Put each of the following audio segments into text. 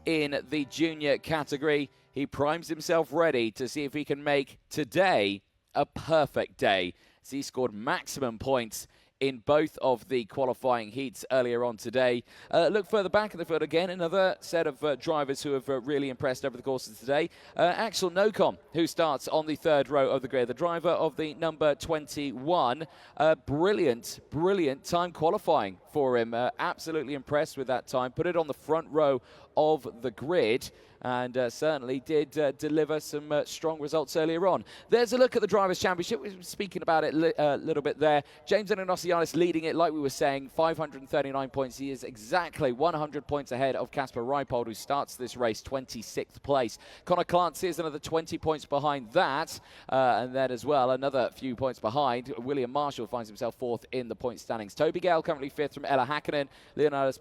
in the junior category. He primes himself ready to see if he can make today a perfect day. As he scored maximum points in both of the qualifying heats earlier on today. Look further back at the field again, another set of drivers who have really impressed over the course of today. Axel Nocom, who starts on the third row of the grid, the driver of the number 21. Brilliant time qualifying for him. Absolutely impressed with that time. Put it on the front row of the grid, and certainly did deliver some strong results earlier on. There's a look at the Drivers' Championship. We were speaking about it a little bit there. James Ananosianis leading it, like we were saying, 539 points. He is exactly 100 points ahead of Casper Reipold, who starts this race 26th place. Connor Clancy is another 20 points behind that, and then as well, another few points behind. William Marshall finds himself fourth in the point standings. Toby Gale currently fifth from Ella Hakkinen. Leonidas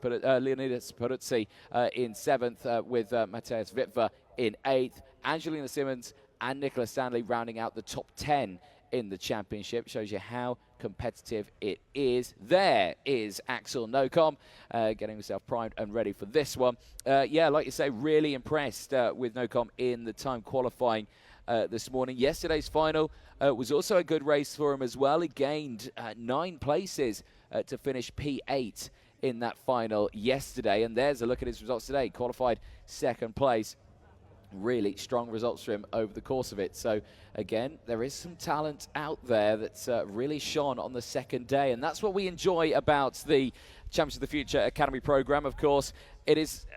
Peruzzi in seventh, with Matthias Witwer in eighth. Angelina Simmons and Nicola Stanley rounding out the top 10 in the championship. Shows you how competitive it is. There is Axel Nocom getting himself primed and ready for this one. Yeah, like you say, really impressed with Nocom in the time qualifying this morning. Yesterday's final was also a good race for him as well. He gained 9 places to finish P8 in that final yesterday, and there's a look at his results today. Qualified second place. Really strong results for him over the course of it. So again, there is some talent out there that's really shone on the second day, and that's what we enjoy about the Champions of the Future Academy program. Of course, it is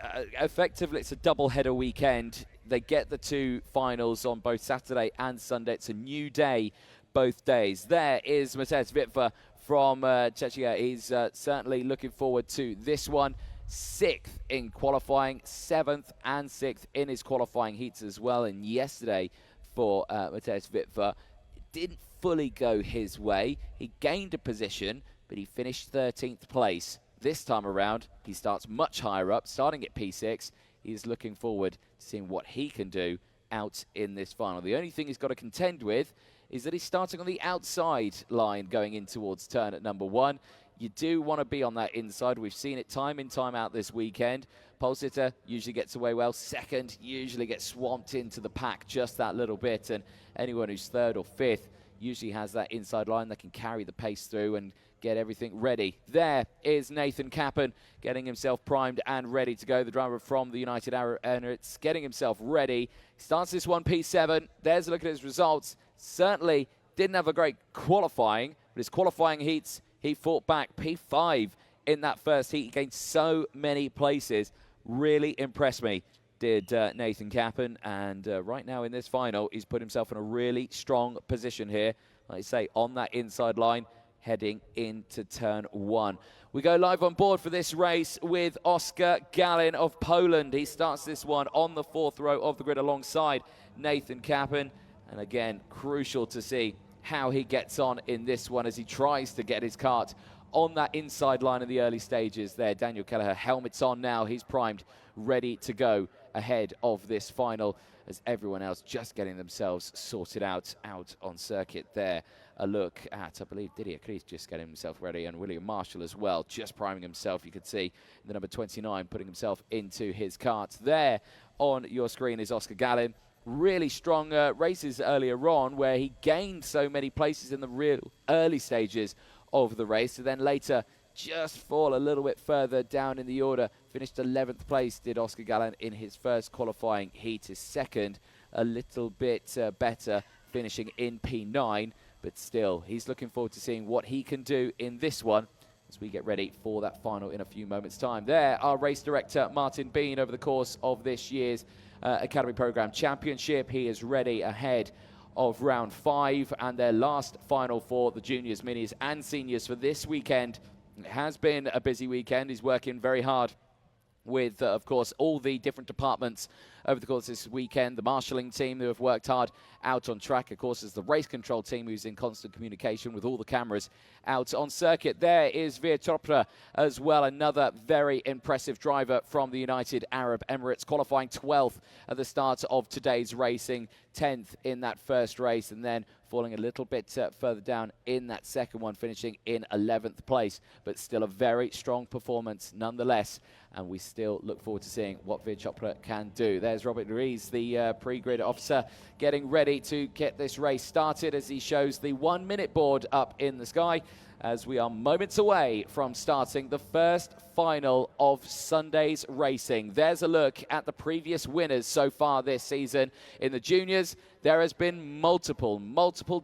effectively, it's a double header weekend. They get the 2 finals on both Saturday and Sunday. It's a new day both days. There is Matthias Witwer from Czechia. He's certainly looking forward to this one. 6th in qualifying, 7th and 6th in his qualifying heats as well. And yesterday for Matthias Witwer, it didn't fully go his way. He gained a position, but he finished 13th place. This time around, he starts much higher up, starting at P6. He's looking forward to seeing what he can do out in this final. The only thing he's got to contend with is that he's starting on the outside line going in towards turn at number 1. You do want to be on that inside. We've seen it time in, time out this weekend. Pole sitter usually gets away well. Second usually gets swamped into the pack just that little bit. And anyone who's third or fifth usually has that inside line that can carry the pace through and get everything ready. There is Nathan Kappen getting himself primed and ready to go. The driver from the United Arab Emirates getting himself ready. Starts this one P7. There's a look at his results. Certainly didn't have a great qualifying, but his qualifying heats, he fought back. P5 in that first heat. He gained so many places. Really impressed me, did Nathan Kappen. And right now in this final, he's put himself in a really strong position here. Like I say, on that inside line, heading into turn 1. We go live on board for this race with Oskar Galin of Poland. He starts this one on the 4th row of the grid alongside Nathan Kappen. And again, crucial to see how he gets on in this one as he tries to get his kart on that inside line in the early stages there. Daniel Kelleher, helmet's on now. He's primed, ready to go ahead of this final as everyone else just getting themselves sorted out on circuit there. A look at, I believe, Didier Chris just getting himself ready, and William Marshall as well, just priming himself. You could see the number 29 putting himself into his kart. There on your screen is Oskar Galin. Really strong races earlier on where he gained so many places in the real early stages of the race, and then later just fall a little bit further down in the order. Finished 11th place, did Oskar Galin in his first qualifying heat. His second, a little bit better, finishing in P9, but still, he's looking forward to seeing what he can do in this one as we get ready for that final in a few moments' time. There, our race director, Martin Bean, over the course of this year's Academy Program Championship. He is ready ahead of round 5 and their last final for the juniors, minis and seniors for this weekend. It has been a busy weekend. He's working very hard with, of course, all the different departments over the course of this weekend. The marshalling team who have worked hard out on track. Of course, there's the race control team who's in constant communication with all the cameras out on circuit. There is Veer Chopra as well, another very impressive driver from the United Arab Emirates, qualifying 12th at the start of today's racing, 10th in that first race, and then falling a little bit further down in that second one, finishing in 11th place, but still a very strong performance nonetheless, and we still look forward to seeing what Veer Chopra can do. There's Robert Ruiz, the pre-grid officer, getting ready to get this race started as he shows the 1 minute board up in the sky, as we are moments away from starting the first final of Sunday's racing. There's a look at the previous winners so far this season. In the juniors, there has been multiple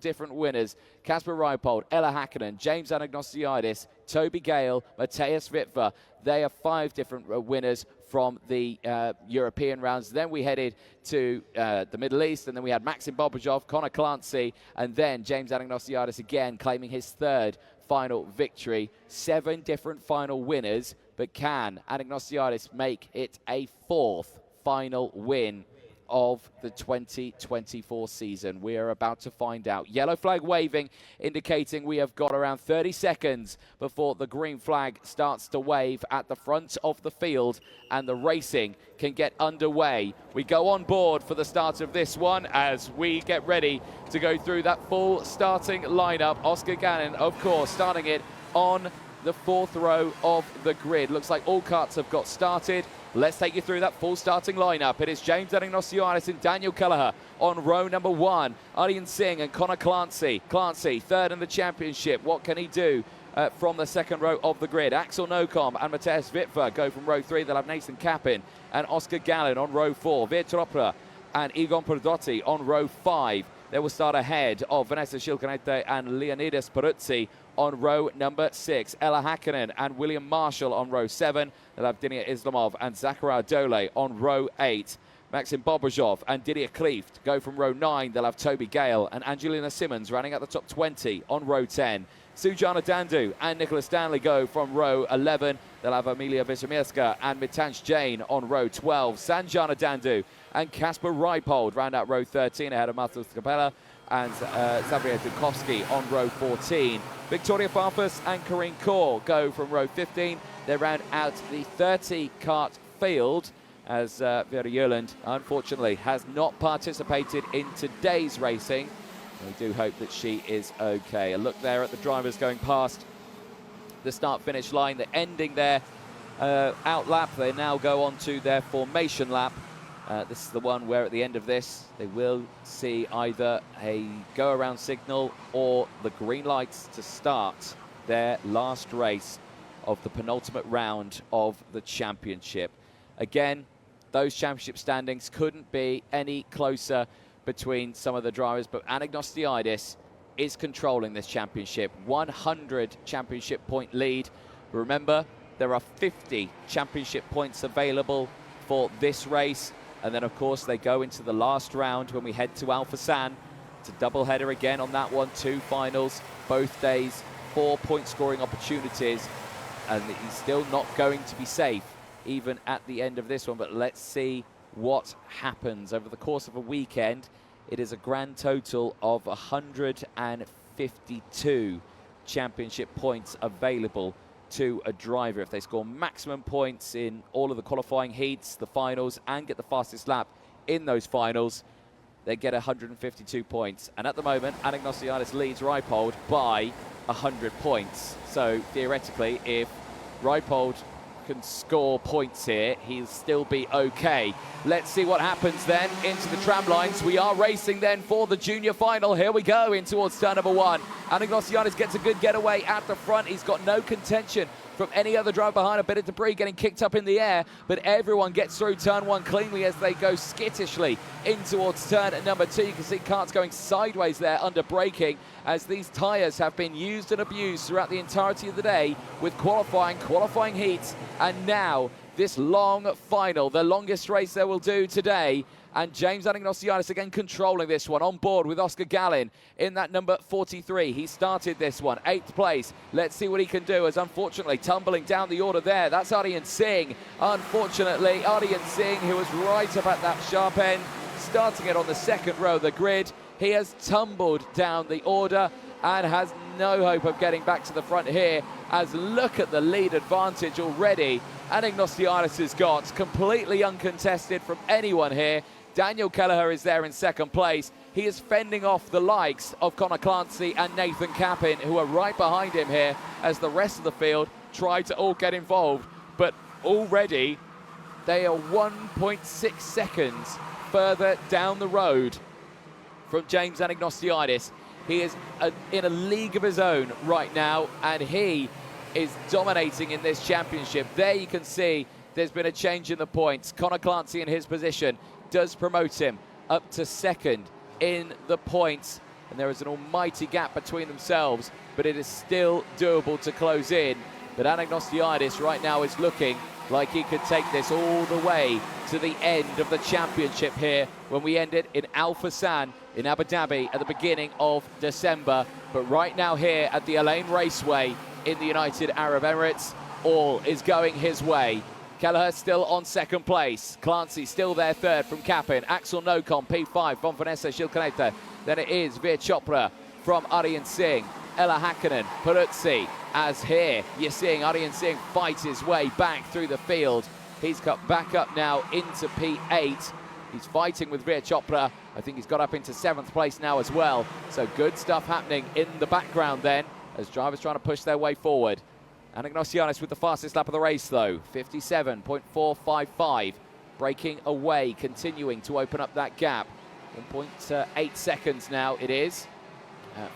different winners. Kasper Reipold, Ella Häkkinen, James Anagnostiadis, Toby Gale, Matthias Wittwer. They are 5 different winners from the European rounds. Then we headed to the Middle East, and then we had Maxim Bobajov, Conor Clancy, and then James Anagnostiadis again claiming his 3rd final victory. 7 different final winners, but can Anagnostiadis make it a 4th final win of the 2024 season? We are about to find out. Yellow flag waving, indicating we have got around 30 seconds before the green flag starts to wave at the front of the field and the racing can get underway. We go on board for the start of this one as we get ready to go through that full starting lineup. Oscar Gannon, of course, starting it on the 4th row of the grid. Looks like all carts have got started. Let's take you through that full starting lineup. It is James Anagnostiadis and Daniel Kelleher on row number 1. Aryan Singh and Conor Clancy. Clancy, 3rd in the championship. What can he do from the 2nd row of the grid? Axel Nocom and Matthias Wittwer go from row 3. They'll have Nathan Kappin and Oscar Gallen on row 4. Veer Chopra and Egon Perdotti on row 5. They will start ahead of Vanessa Schilkanete and Leonidas Peruzzi on row number 6. Ella Häkkinen and William Marshall on row 7. They'll have Dinia Islamov and Zachariah Dole on row 8. Maxim Bobajov and Didier Klieft go from row 9. They'll have Toby Gale and Angelina Simmons running at the top 20 on row 10. Sujana Dandu and Nicholas Stanley go from row 11. They'll have Amelia Wisomierska and Mitansh Jain on row 12. Sanjana Dandu and Kasper Reipold round out row 13 ahead of Matos Capella and Xavier Dukowski on row 14. Victoria Farfus and Corinne Kaur go from row 15. They round out the 30-cart field as Vera Jöland, unfortunately, has not participated in today's racing. We do hope that she is okay. A look there at the drivers going past the start-finish line. They're ending their out lap. They now go on to their formation lap. This is the one where at the end of this, they will see either a go-around signal or the green lights to start their last race of the penultimate round of the championship. Again, those championship standings couldn't be any closer between some of the drivers, but Anagnostiadis is controlling this championship. 100 championship point lead. Remember, there are 50 championship points available for this race. And then, of course, they go into the last round when we head to Alpha San. It's a double-header again on that one. 2 finals, both days, 4 point scoring opportunities. And he's still not going to be safe, even at the end of this one. But let's see what happens over the course of a weekend. It is a grand total of 152 championship points available to a driver. If they score maximum points in all of the qualifying heats, the finals, and get the fastest lap in those finals, they get 152 points. And at the moment, Anagnostiadis leads Reipold by 100 points. So theoretically, if Reipold can score points here, he'll still be okay. Let's see what happens then into the tram lines. We are racing then for the junior final. Here we go in towards turn number 1. Anagnostiadis gets a good getaway at the front. He's got no contention from any other driver behind. A bit of debris getting kicked up in the air, but everyone gets through turn 1 cleanly as they go skittishly in towards turn number 2. You can see carts going sideways there under braking as these tyres have been used and abused throughout the entirety of the day with qualifying heats, and now this long final, the longest race they will do today. And James Anagnostiadis again controlling this one, on board with Oscar Gallen in that number 43. He started this one, 8th place. Let's see what he can do, as unfortunately tumbling down the order there. That's Aryan Singh. Unfortunately, Aryan Singh, who was right up at that sharp end, starting it on the 2nd row of the grid. He has tumbled down the order and has no hope of getting back to the front here, as look at the lead advantage already Anagnostiadis has got, completely uncontested from anyone here. Daniel Kelleher is there in 2nd place. He is fending off the likes of Conor Clancy and Nathan Kappin, who are right behind him here as the rest of the field try to all get involved. But already they are 1.6 seconds further down the road from James Anagnostiadis. He is in a league of his own right now, and he is dominating in this championship. There you can see there's been a change in the points. Conor Clancy in his position does promote him up to second in the points, and there is an almighty gap between themselves, but it is still doable to close in. But Anagnostiadis right now is looking like he could take this all the way to the end of the championship here when we end it in Al Fassan in Abu Dhabi at the beginning of December. But right now here at the Al Ain Raceway in the United Arab Emirates, all is going his way. Kelleher still on second place. Clancy still there third from Capin. Axel Nocom, P5 from Vanessa Shilkaneta. Then it is Veer Chopra from Aryan Singh. Ella Hakkinen, Peruzzi, as here you're seeing Aryan Singh fight his way back through the field. He's got back up now into P8. He's fighting with Veer Chopra. I think he's got up into 7th place now as well. So good stuff happening in the background then as drivers trying to push their way forward. Anagnostiadis with the fastest lap of the race though, 57.455. Breaking away, continuing to open up that gap. 1.8 seconds now it is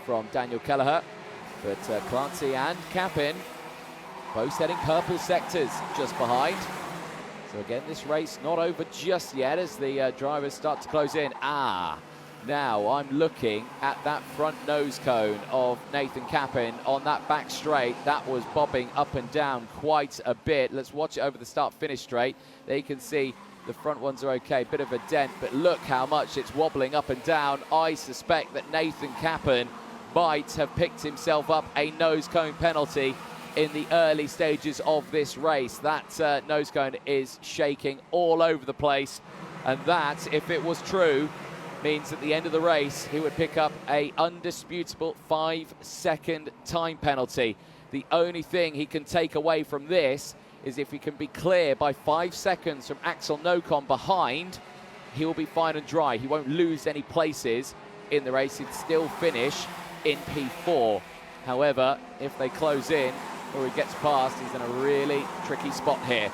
from Daniel Kelleher. But Clancy and Capin both heading purple sectors just behind. So again, this race not over just yet as the drivers start to close in. Now I'm looking at that front nose cone of Nathan Capin on that back straight. That was bobbing up and down quite a bit. Let's watch it over the start-finish straight. There you can see the front ones are okay, bit of a dent, but look how much it's wobbling up and down. I suspect that Nathan Capin might have picked himself up a nose cone penalty in the early stages of this race. That nose cone is shaking all over the place, and that, if it was true, means at the end of the race he would pick up a undisputable 5-second time penalty. The only thing he can take away from this is if he can be clear by 5 seconds from Axel Nocom behind, he will be fine and dry. He won't lose any places in the race. He'd still finish in P4. However, if they close in or he gets past, he's in a really tricky spot here.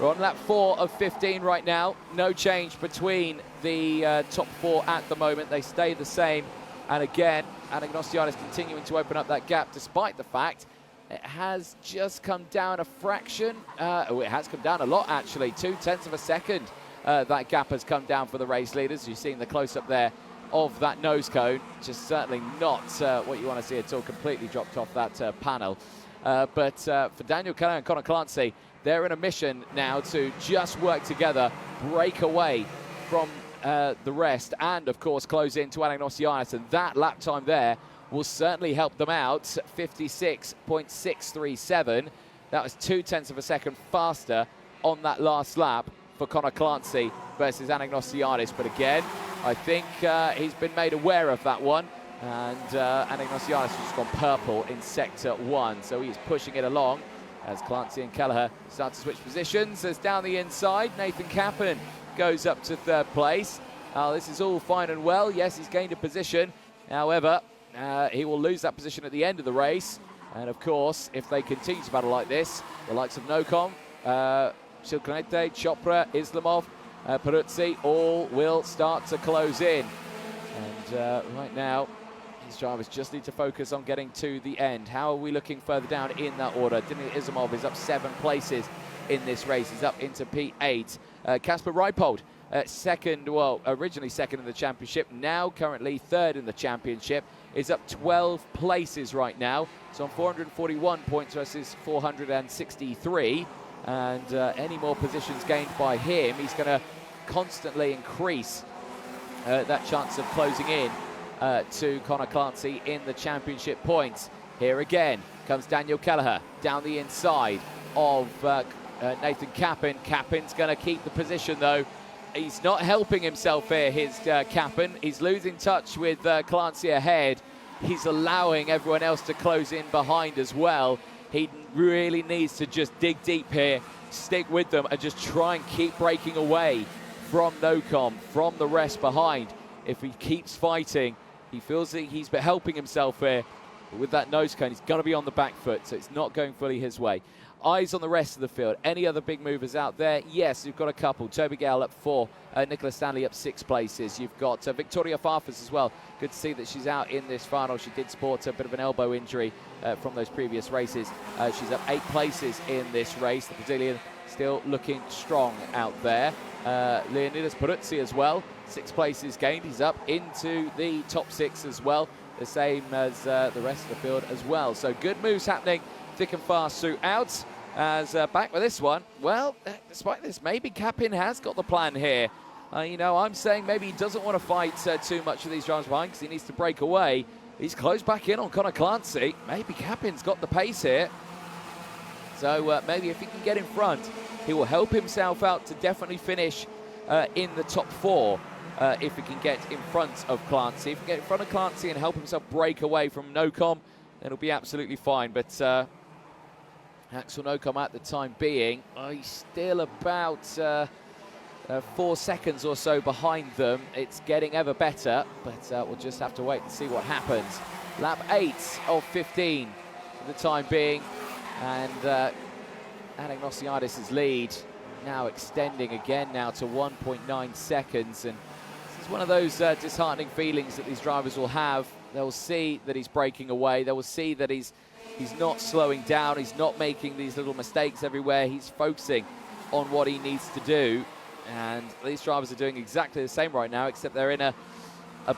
We're on lap 4 of 15 right now. No change between the top 4 at the moment. They stay the same. And again, Anagnostiadis continuing to open up that gap despite the fact it has just come down a fraction. It has come down a lot, actually. 0.2 of a second. That gap has come down for the race leaders. You're seeing the close-up there of that nose cone. Just certainly not what you want to see at all. Completely dropped off that panel. But for Daniel Kelleher and Conor Clancy, they're in a mission now to just work together, break away from the rest, and of course close in to Anagnostiadis. And that lap time there will certainly help them out. 56.637. That was 0.2 of a second faster on that last lap for Conor Clancy versus Anagnostiadis. But again, I think he's been made aware of that one. And Anagnostiadis has just gone purple in sector 1. So he's pushing it along as Clancy and Kelleher start to switch positions. As down the inside, Nathan Capin goes up to 3rd place. This is all fine and well. Yes, he's gained a position. However, he will lose that position at the end of the race. And of course, if they continue to battle like this, the likes of Nocom, Shilkanete, Chopra, Islamov, Peruzzi, all will start to close in. And right now, these drivers just need to focus on getting to the end. How are we looking further down in that order? Daniil Islamov is up 7 places in this race. He's up into P8. Kasper Reipold, second, well, originally second in the championship, now currently 3rd in the championship, is up 12 places right now. So on 441 points versus 463. And any more positions gained by him, he's going to constantly increase that chance of closing in to Conor Clancy in the championship points. Here again comes Daniel Kelleher down the inside of Nathan Capin. Capin's going to keep the position though. He's not helping himself here, his Capin. He's losing touch with Clancy ahead. He's allowing everyone else to close in behind as well. He really needs to just dig deep here, stick with them and just try and keep breaking away from Nocom, from the rest behind. If he keeps fighting, he feels that he's helping himself here. But with that nose cone, he's going to be on the back foot, so it's not going fully his way. Eyes on the rest of the field. Any other big movers out there? Yes, you've got a couple. Toby Gale up 4, Nicola Stanley up 6 places. You've got Victoria Farfus as well. Good to see that she's out in this final. She did sport a bit of an elbow injury from those previous races. She's up 8 places in this race. The Brazilian still looking strong out there. Leonidas Peruzzi as well, 6 places gained. He's up into the top 6 as well, the same as the rest of the field as well. So good moves happening thick and fast throughout. As back with this one, well, despite this, maybe Capin has got the plan here. You know, I'm saying maybe he doesn't want to fight too much of these drivers behind because he needs to break away. He's closed back in on Connor Clancy. Maybe Capin's got the pace here. So maybe if he can get in front, he will help himself out to definitely finish in the top 4 if he can get in front of Clancy. If he can get in front of Clancy and help himself break away from Nocom, then it'll be absolutely fine. But Axel Nocom at the time being, he's still about 4 seconds or so behind them. It's getting ever better, but we'll just have to wait and see what happens. Lap 8 of 15 for the time being, and Anagnosiadis' lead now extending again now to 1.9 seconds, and this is one of those disheartening feelings that these drivers will have. They'll see that he's breaking away. They will see that he's not slowing down. He's not making these little mistakes everywhere. He's focusing on what he needs to do. And these drivers are doing exactly the same right now, except they're in a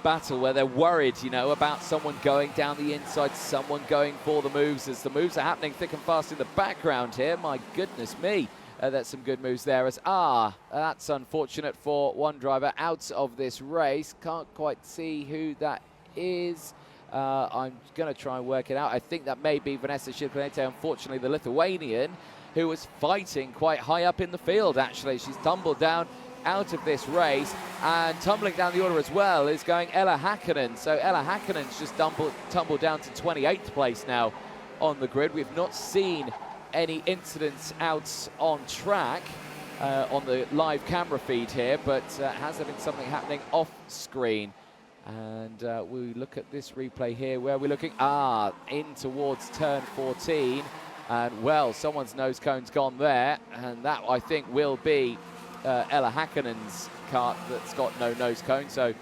battle where they're worried, you know, about someone going down the inside, someone going for the moves, as the moves are happening thick and fast in the background here. My goodness me, that's some good moves there. As that's unfortunate for one driver out of this race. Can't quite see who that is. I'm going to try and work it out. I think that may be Vanessa Shilkanete, unfortunately, the Lithuanian, who was fighting quite high up in the field, actually. She's tumbled down out of this race, and tumbling down the order as well is going Ella Hakkinen. So Ella Hakkinen's just tumbled down to 28th place now on the grid. We've not seen any incidents out on track on the live camera feed here, but has there been something happening off screen? And we look at this replay here. Where are we looking? In towards turn 14. And, well, someone's nose cone's gone there. And that, I think, will be Ella Hakkinen's kart that's got no nose cone. So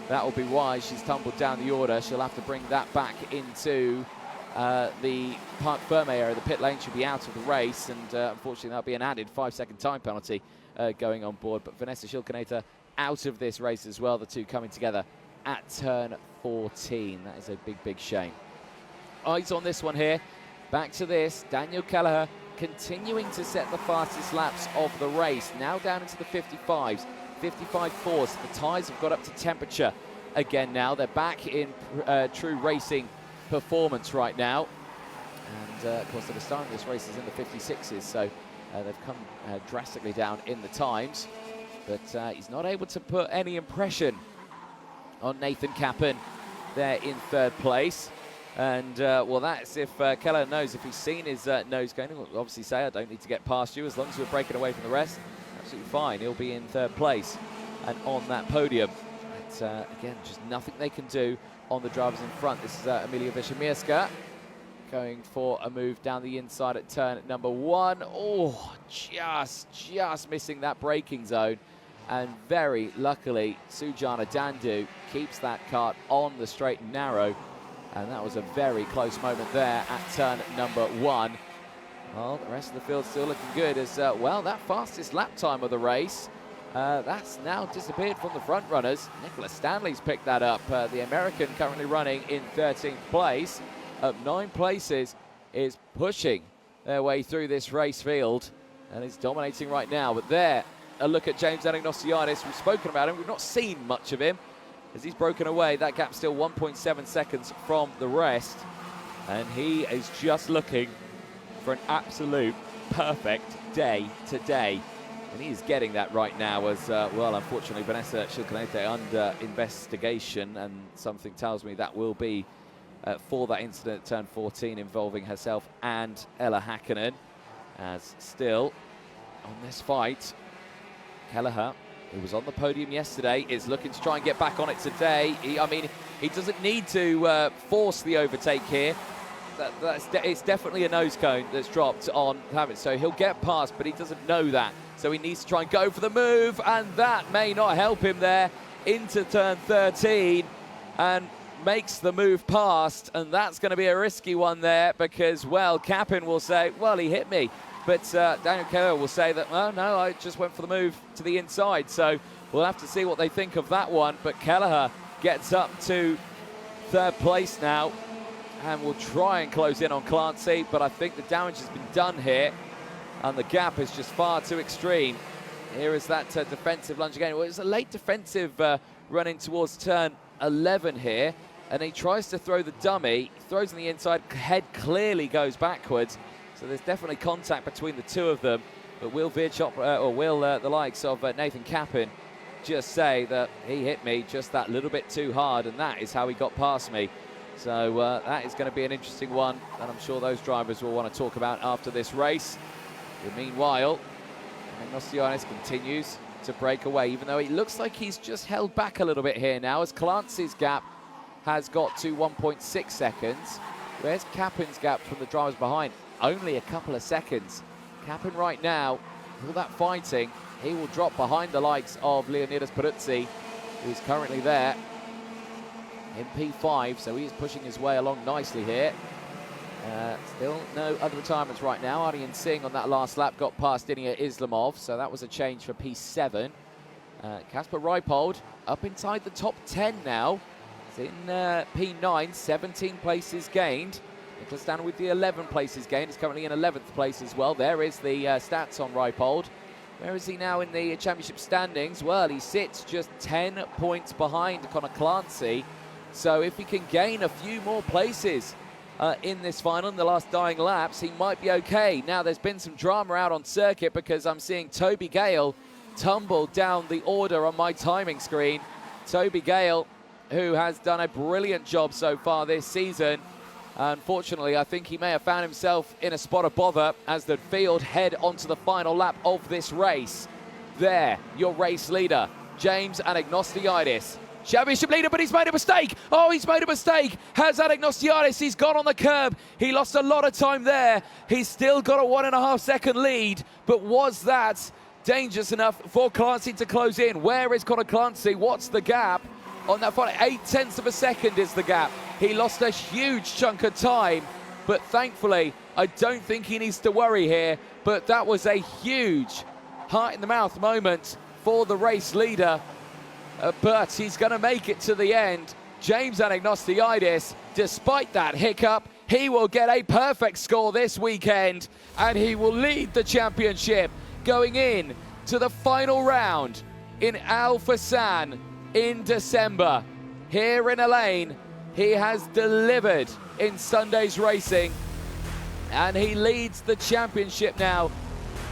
that will be why she's tumbled down the order. She'll have to bring that back into the Parc Ferme area. The pit lane should be out of the race. And, unfortunately, that'll be an added 5-second time penalty going on board. But Vanessa Shilkanete out of this race as well. The two coming together at turn 14. That is a big, big shame. Eyes on this one here. Back to this. Daniel Kelleher continuing to set the fastest laps of the race. Now down into the 55s, 55.4s. The tyres have got up to temperature again now. They're back in true racing performance right now. And, of course, the start of this race is in the 56s, so they've come drastically down in the times. But he's not able to put any impression on Nathan Capin there in 3rd place. And, well, that's if Keller knows. If he's seen his nose going, he'll obviously say, I don't need to get past you. As long as we're breaking away from the rest, absolutely fine. He'll be in 3rd place and on that podium. But, again, just nothing they can do on the drivers in front. This is Emilia Wiszomirska going for a move down the inside at turn number 1. Oh, just missing that braking zone. And very luckily, Sujana Dandu keeps that kart on the straight and narrow. And that was a very close moment there at turn number 1. Well, the rest of the field still looking good as, well, that fastest lap time of the race, that's now disappeared from the front runners. Nicola Stanley's picked that up. The American currently running in 13th place, up 9 places, is pushing their way through this race field and is dominating right now. But there, a look at James Anagnosiadis. We've spoken about him. We've not seen much of him as he's broken away. That gap's still 1.7 seconds from the rest. And he is just looking for an absolute perfect day today. And he is getting that right now as, well, unfortunately, Vanessa Shilkanete under investigation. And something tells me that will be for that incident at turn 14 involving herself and Ella Hakkinen. As still on this fight, Kelleher, who was on the podium yesterday, is looking to try and get back on it today. He doesn't need to force the overtake here. it's definitely a nose cone that's dropped on Hammett. So he'll get past, but he doesn't know that. So he needs to try and go for the move, and that may not help him there into turn 13, and makes the move past, and that's going to be a risky one there because, well, Capin will say, well, he hit me. But Daniel Kelleher will say that, well, no, I just went for the move to the inside. So we'll have to see what they think of that one. But Kelleher gets up to third place now and will try and close in on Clancy. But I think the damage has been done here, and the gap is just far too extreme. Here is that defensive lunge again. Well, it's a late defensive run in towards turn 11 here. And he tries to throw the dummy, throws on the inside, head clearly goes backwards. So there's definitely contact between the two of them. But will the likes of Nathan Capin just say that he hit me just that little bit too hard, and that is how he got past me. So that is going to be an interesting one, and I'm sure those drivers will want to talk about after this race. But meanwhile, Ignacianis continues to break away, even though it looks like he's just held back a little bit here now, as Clancy's gap has got to 1.6 seconds. Where's Capin's gap from the drivers behind? Only a couple of seconds. Capin right now, all that fighting, he will drop behind the likes of Leonidas Peruzzi, who's currently there in P5, so he's pushing his way along nicely here. Still no other retirements right now. Aryan Singh on that last lap got past Inia Islamov, so that was a change for P7. Kasper Reipold up inside the top 10 now. It's in P9, 17 places gained. Nicholas Danner with the 11 places gained. He's currently in 11th place as well. There is the stats on Reipold. Where is he now in the championship standings? Well, he sits just 10 points behind Connor Clancy. So if he can gain a few more places in this final, in the last dying laps, he might be okay. Now, there's been some drama out on circuit because I'm seeing Toby Gale tumble down the order on my timing screen. Toby Gale, who has done a brilliant job so far this season. Unfortunately, I think he may have found himself in a spot of bother as the field head onto the final lap of this race. There, your race leader, James Anagnostiidis. Championship leader, but he's made a mistake. Oh, he's made a mistake. Has Anagnostiidis, he's gone on the curb. He lost a lot of time there. He's still got a 1.5 second lead, but was that dangerous enough for Clancy to close in? Where is Connor Clancy? What's the gap? On that final, 0.8 of a second is the gap. He lost a huge chunk of time, but thankfully, I don't think he needs to worry here. But that was a huge heart-in-the-mouth moment for the race leader. But he's going to make it to the end. James Anagnostiidis, despite that hiccup, he will get a perfect score this weekend, and he will lead the championship going in to the final round in Al Fassan in December. Here in Elaine, he has delivered in Sunday's racing, and he leads the championship now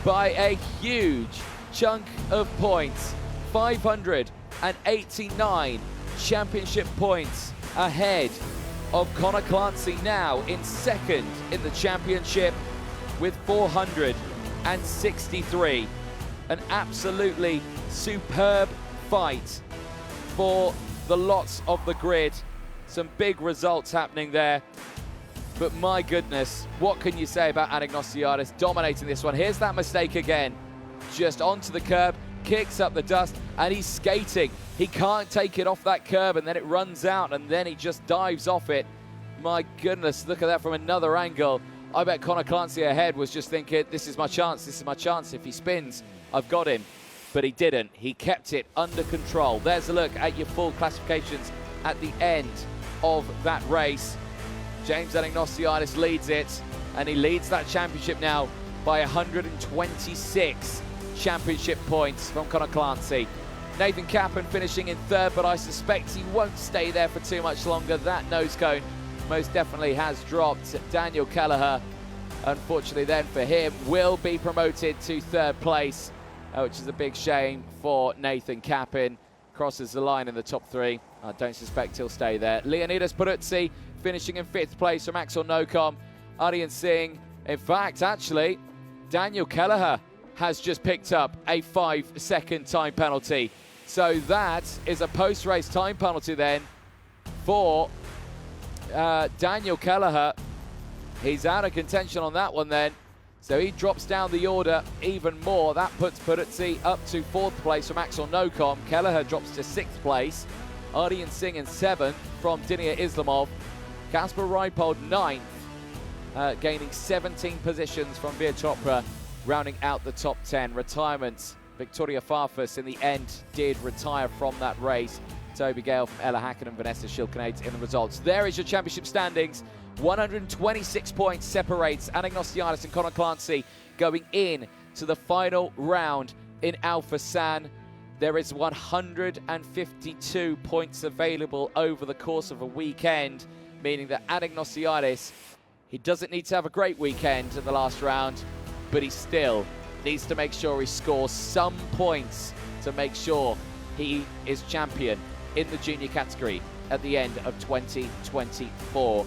by a huge chunk of points. 589 championship points ahead of Connor Clancy, now in second in the championship with 463. An absolutely superb fight for the lots of the grid. Some big results happening there. But my goodness, what can you say about Anagnostiidis dominating this one? Here's that mistake again. Just onto the curb, kicks up the dust, and he's skating. He can't take it off that curb, and then it runs out, and then he just dives off it. My goodness, look at that from another angle. I bet Connor Clancy ahead was just thinking, this is my chance, this is my chance. If he spins, I've got him. But he didn't. He kept it under control. There's a look at your full classifications at the end of that race. James Anagnostiidis leads it, and he leads that championship now by 126 championship points from Connor Clancy. Nathan Capin finishing in third, but I suspect he won't stay there for too much longer. That nose cone most definitely has dropped. Daniel Kelleher, unfortunately then for him, will be promoted to third place, which is a big shame for Nathan Capin. Crosses the line in the top three. I don't suspect he'll stay there. Leonidas Peruzzi finishing in fifth place from Axel Nocom. Aryan Singh. In fact, actually, Daniel Kelleher has just picked up a 5-second time penalty. So that is a post-race time penalty then for Daniel Kelleher. He's out of contention on that one then. So he drops down the order even more. That puts Peruzzi up to 4th place from Axel Nocom. Kelleher drops to 6th place. Ardian Singh in 7th from Dinia Islamov. Kasper Reipold 9th, gaining 17 positions from Veer Chopra, rounding out the top 10. Retirements. Victoria Farfus in the end did retire from that race. Toby Gale from Ella Hacken and Vanessa Schilkinates in the results. There is your championship standings. 126 points separates Anagnostiadis and Conor Clancy going in to the final round in Alpha San. There is 152 points available over the course of a weekend, meaning that Anagnostiadis, he doesn't need to have a great weekend in the last round, but he still needs to make sure he scores some points to make sure he is champion in the junior category at the end of 2024.